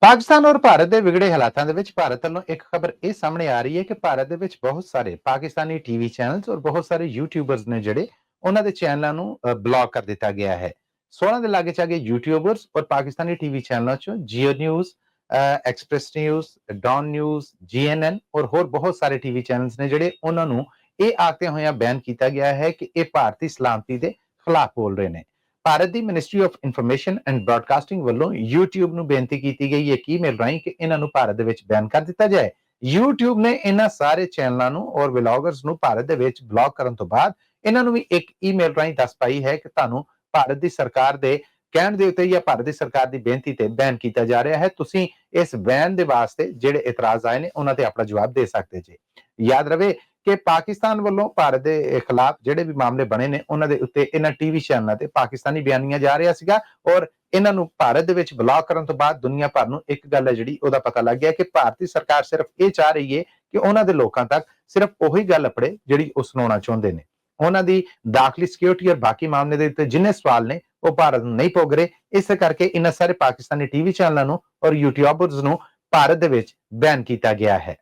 ਪਾਕਿਸਤਾਨ ਔਰ ਭਾਰਤ ਦੇ ਵਿਗੜੇ ਹਾਲਾਤਾਂ ਦੇ ਵਿੱਚ ਭਾਰਤ ਵੱਲੋਂ ਇੱਕ ਖਬਰ ਇਹ ਸਾਹਮਣੇ ਆ ਰਹੀ ਹੈ ਕਿ ਭਾਰਤ ਦੇ ਵਿੱਚ ਬਹੁਤ ਸਾਰੇ ਪਾਕਿਸਤਾਨੀ ਟੀਵੀ ਚੈਨਲਸ ਔਰ ਬਹੁਤ ਸਾਰੇ ਯੂਟਿਊਬਰਸ ਨੇ ਜਿਹੜੇ ਉਹਨਾਂ ਦੇ ਚੈਨਲਾਂ ਨੂੰ ਬਲੌਕ ਕਰ ਦਿੱਤਾ ਗਿਆ ਹੈ। 16 ਦੇ ਲਾਗੇ ਚਾਗੇ ਯੂਟਿਊਬਰਸ ਔਰ ਪਾਕਿਸਤਾਨੀ ਟੀਵੀ ਚੈਨਲਾਂ ਚੋਂ Geo News, Express News, Dawn News, GNN ਔਰ ਹੋਰ ਬਹੁਤ ਸਾਰੇ ਟੀਵੀ ਚੈਨਲਸ ਨੇ ਜਿਹੜੇ ਉਹਨਾਂ ਨੂੰ ਇਹ ਆਖਦੇ ਹੋਇਆ ਬੈਨ ਕੀਤਾ ਗਿਆ ਹੈ ਕਿ ਇਹ ਭਾਰਤੀ ਸਲਾਮਤੀ ਦੇ ਖਿਲਾਫ ਬੋਲ ਰਹੇ ਨੇ। ਭਾਰਤ ਦੀ ministry of information and broadcasting ਵੱਲੋਂ YouTube ਨੂੰ ਬੇਨਤੀ ਕੀਤੀ ਗਈ ਹੈ ਈਮੇਲ ਰਾਹੀਂ ਕਿ ਇਹਨਾਂ ਨੂੰ ਭਾਰਤ ਦੇ ਵਿੱਚ ਬੈਨ ਕਰ ਦਿੱਤਾ ਜਾਏ। YouTube ਨੇ ਇਹਨਾਂ ਸਾਰੇ ਚੈਨਲਾਂ ਨੂੰ ਔਰ ਵਲੌਗਰਸ ਨੂੰ ਭਾਰਤ ਦੇ ਵਿੱਚ ਬਲੌਕ ਕਰਨ ਤੋਂ ਬਾਅਦ ਇਹਨਾਂ ਨੂੰ ਵੀ ਇੱਕ ਈਮੇਲ ਰਾਹੀਂ ਦੱਸ ਪਾਈ ਹੈ ਕਿ ਤੁਹਾਨੂੰ ਭਾਰਤ ਦੀ ਸਰਕਾਰ ਦੇ ਕਹਿਣ ਦੇ ਉੱਤੇ ਜਾਂ ਭਾਰਤ ਦੀ ਸਰਕਾਰ ਦੀ ਬੇਨਤੀ ਤੇ ਬੈਨ ਕੀਤਾ ਜਾ ਰਿਹਾ ਹੈ। ਤੁਸੀਂ ਇਸ ਬੈਨ ਦੇ ਵਾਸਤੇ ਜਿਹੜੇ ਇਤਰਾਜ਼ ਆਏ ਨੇ ਉਹਨਾਂ ਤੇ ਆਪਣਾ ਜਵਾਬ ਦੇ ਸਕਦੇ ਜੇ। ਯਾਦ ਰਵੇ ਕਿ ਪਾਕਿਸਤਾਨ ਵੱਲੋਂ ਭਾਰਤ ਦੇ ਖਿਲਾਫ ਜਿਹੜੇ ਵੀ ਮਾਮਲੇ ਬਣੇ ਨੇ ਉਹਨਾਂ ਦੇ ਉੱਤੇ ਇਹਨਾਂ ਟੀਵੀ ਚੈਨਲਾਂ ਤੇ ਪਾਕਿਸਤਾਨੀ ਬਿਆਨੀਆਂ ਜਾ ਰਿਹਾ ਸੀਗਾ ਔਰ ਇਹਨਾਂ ਨੂੰ ਭਾਰਤ ਦੇ ਵਿੱਚ ਬਲੌਕ ਕਰਨ ਤੋਂ ਬਾਅਦ ਦੁਨੀਆ ਭਰ ਨੂੰ ਇੱਕ ਗੱਲ ਹੈ ਜਿਹੜੀ ਉਹਦਾ ਪਤਾ ਲੱਗ ਗਿਆ ਕਿ ਭਾਰਤੀ ਸਰਕਾਰ ਸਿਰਫ ਇਹ ਚਾਹ ਰਹੀ ਹੈ ਕਿ ਉਹਨਾਂ ਦੇ ਲੋਕਾਂ ਤੱਕ ਸਿਰਫ ਉਹੀ ਗੱਲ ਅਪੜੇ ਜਿਹੜੀ ਉਹ ਸੁਣਾਉਣਾ ਚਾਹੁੰਦੇ ਨੇ। ਉਹਨਾਂ ਦੀ ਦਾਖਲੀ ਸਿਕਿਉਰਿਟੀ ਔਰ ਬਾਕੀ ਮਾਮਲੇ ਦੇ ਉੱਤੇ ਜਿੰਨੇ ਸਵਾਲ ਨੇ ਉਹ ਭਾਰਤ ਨੂੰ ਨਹੀਂ ਪੁੱਗ ਰਹੇ। ਇਸ ਕਰਕੇ ਇਹਨਾਂ ਸਾਰੇ ਪਾਕਿਸਤਾਨੀ ਟੀਵੀ ਚੈਨਲਾਂ ਨੂੰ ਔਰ ਯੂਟਿਊਬਰਸ ਨੂੰ ਭਾਰਤ ਦੇ ਵਿੱਚ ਬੈਨ ਕੀਤਾ ਗਿਆ ਹੈ।